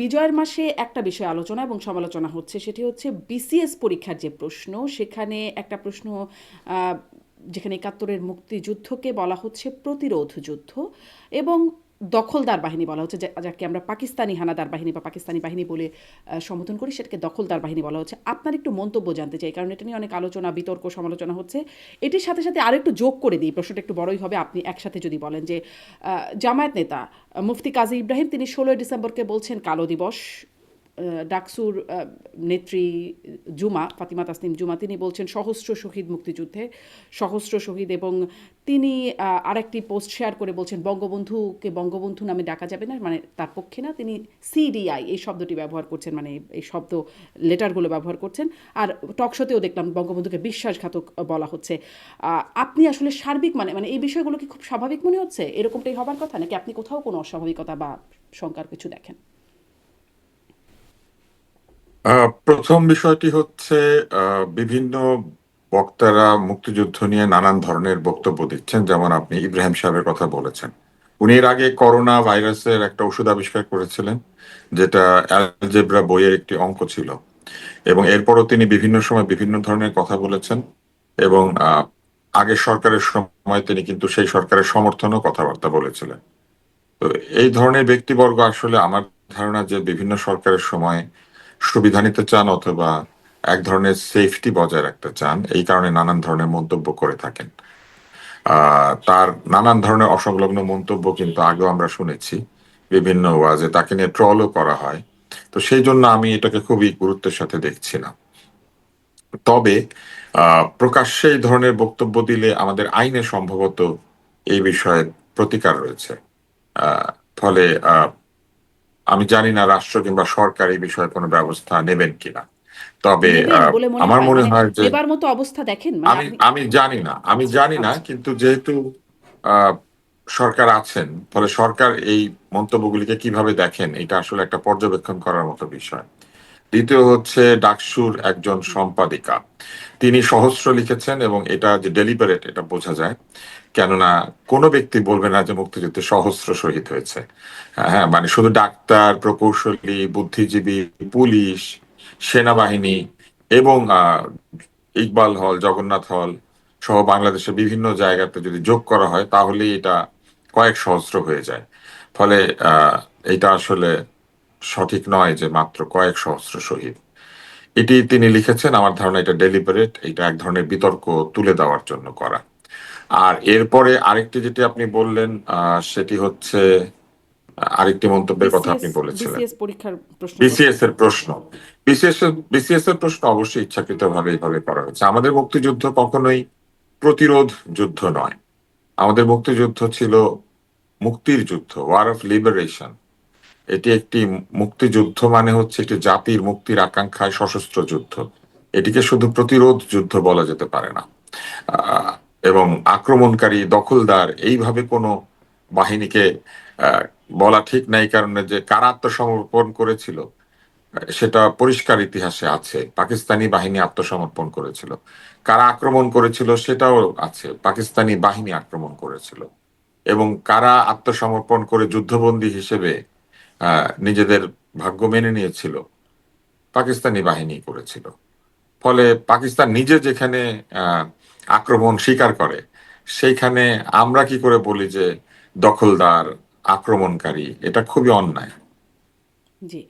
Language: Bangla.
বিজয়ের মাসে একটা বিষয় আলোচনা এবং সমালোচনা হচ্ছে, সেটি হচ্ছে বিসিএস পরীক্ষার যে প্রশ্ন, সেখানে একটা প্রশ্ন আহ, যেখানে একাত্তরের মুক্তিযুদ্ধকে বলা হচ্ছে প্রতিরোধ যুদ্ধ এবং দখলদার বাহিনী বলা হচ্ছে, যাকে আমরা পাকিস্তানি হানাদার বাহিনী বা পাকিস্তানি বাহিনী বলে সম্বোধন করি, সেটাকে দখলদার বাহিনী বলা হচ্ছে। আপনার একটু মন্তব্য জানতে চাই, কারণ এটা নিয়ে অনেক আলোচনা, বিতর্ক, সমালোচনা হচ্ছে। এটির সাথে সাথে আরও একটু যোগ করে দিই, প্রশ্নটা একটু বড়ই হবে, আপনি একসাথে যদি বলেন যে জামায়াত নেতা মুফতি কাজী ইব্রাহিম তিনি 16ই ডিসেম্বরকে বলছেন কালো দিবস। ডাকসুর নেত্রী জুমা, ফাতিমা তাসনিম জুমা, তিনি বলছেন সহস্র শহীদ মুক্তিযুদ্ধে, সহস্র শহীদ। এবং তিনি আরেকটি পোস্ট শেয়ার করে বলছেন বঙ্গবন্ধুকে বঙ্গবন্ধু নামে ডাকা যাবে না, মানে তার পক্ষে না, তিনি সিডিআই এই শব্দটি ব্যবহার করছেন, মানে এই শব্দ লেটারগুলো ব্যবহার করছেন। আর টকশোতেও দেখলাম বঙ্গবন্ধুকে বিশ্বাসঘাতক বলা হচ্ছে। আপনি আসলে সার্বিক মানে মানে এই বিষয়গুলো কি খুব স্বাভাবিক মনে হচ্ছে? এরকমটাই হবার কথা, নাকি আপনি কোথাও কোনো অস্বাভাবিকতা বা শঙ্কার কিছু দেখেন? প্রথম বিষয়টি হচ্ছে বিভিন্ন বক্তারা মুক্তিযুদ্ধ নিয়ে নানান ধরনের বক্তব্য দিচ্ছেন, যেমন আপনি ইব্রাহিম সাহেবের কথা বলেছেন। উনি এর আগে করোনা ভাইরাসের একটা ওষুধ আবিষ্কার করেছিলেন, যেটা অ্যালজেব্রা বইয়ের একটি অঙ্ক ছিল। এবং এরপরও তিনি বিভিন্ন সময় বিভিন্ন ধরনের কথা বলেছেন। এবং আগের সরকারের সময় তিনি কিন্তু সেই সরকারের সমর্থনও কথাবার্তা বলেছিলেন। তো এই ধরনের ব্যক্তিবর্গ আসলে আমার ধারণা যে বিভিন্ন সরকারের সময় সুবিধা নিতে চান অথবা এক ধরনের সেফটি বজায় রাখতে চান, এই কারণে নানান ধরনের মন্তব্য করে থাকেন। তার নানান ধরনের অসংলগ্ন মন্তব্য কিন্তু আগেও আমরা শুনেছি, বিভিন্ন ওয়াজে তাকে নিয়ে ট্রলও করা হয়। তো সেই জন্য আমি এটাকে খুবই গুরুত্বের সাথে দেখছি না। তবে প্রকাশ্যে এই ধরনের বক্তব্য দিলে আমাদের আইনে সম্ভবত এই বিষয়ে প্রতিকার রয়েছে। আহ, ফলে আমি জানি না রাষ্ট্র কিংবা সরকার এই বিষয়ে কোনো ব্যবস্থা নেবেন কিনা। তবে নেবেন বলে মনে আমার হয়? মনে মানে হয় যে নেবার মতো অবস্থা দেখেন? মানে আমি আপনি আমি জানি না, আমি আচ্ছা, জানি না, আচ্ছা। কিন্তু যেহেতু আহ, সরকার আছেন, ফলে সরকার এই মন্তব্যগুলিকে কিভাবে দেখেন এটা আসলে একটা পর্যবেক্ষণ করার মতো বিষয়। দ্বিতীয় হচ্ছে ডাকসুর একজন সম্পাদিকা, তিনি সহস্র লিখেছেন এবং এটা যে ডেলিবারেট এটা বোঝা যায়। কেননা কোনো ব্যক্তি বলবে না যে মুক্তিযুদ্ধে সহস্র শহীদ হয়েছে। হ্যাঁ, মানে শুধু ডাক্তার, প্রকৌশলী, বুদ্ধিজীবী, পুলিশ, সেনাবাহিনী এবং ইকবাল হল, জগন্নাথ হল সহ বাংলাদেশের বিভিন্ন জায়গাতে যদি যোগ করা হয় তাহলেই এটা কয়েক সহস্র হয়ে যায়। ফলে আহ এটা আসলে সঠিক নয় যে মাত্র কয়েক সহস্র শহীদ। এটি তিনি লিখেছেন, আমার ধারণা এটা ডেলিবারেট, এটা এক ধরনের বিতর্ক তুলে দেওয়ার জন্য করা। আর এরপরে আরেকটি যেটি আপনি বললেন, সেটি হচ্ছে আরেকটি মন্তব্যের কথা বিসিএস আপনি বলেছিলেন, বিসিএস পরীক্ষার প্রশ্ন কথা। বিসিএস এর প্রশ্ন। বিসিএস এর প্রশ্ন অবশ্যই ইচ্ছাকৃতভাবে এইভাবে করা হয়েছে। আমাদের মুক্তিযুদ্ধ কখনোই প্রতিরোধ যুদ্ধ নয়। আমাদের মুক্তিযুদ্ধ ছিল মুক্তির যুদ্ধ, ওয়ার অফ লিবারেশন। এটি একটি মুক্তিযুদ্ধ, মানে হচ্ছে একটি জাতির মুক্তির আকাঙ্ক্ষায় সশস্ত্র যুদ্ধ। এটিকে শুধু প্রতিরোধ যুদ্ধ বলা যেতে পারে না। আহ, এবং আক্রমণকারী, দখলদার এইভাবে কোনো বাহিনীকে আহ, বলা ঠিক নাই, কারণে যে কারা আত্মসমর্পণ করেছিল সেটা পরিষ্কার ইতিহাসে আছে। পাকিস্তানি বাহিনী আত্মসমর্পণ করেছিল। কারা আক্রমণ করেছিল সেটাও আছে, পাকিস্তানি বাহিনী আক্রমণ করেছিল। এবং কারা আত্মসমর্পণ করে যুদ্ধবন্দী হিসেবে নিজেদের ভাগ্য মেনে নিয়েছিল, পাকিস্তানি বাহিনী করেছিল। ফলে পাকিস্তান নিজে যেখানে আহ, আক্রমণ স্বীকার করে, সেইখানে আমরা কি করে বলি যে দখলদার, আক্রমণকারী? এটা খুবই অন্যায়। জি।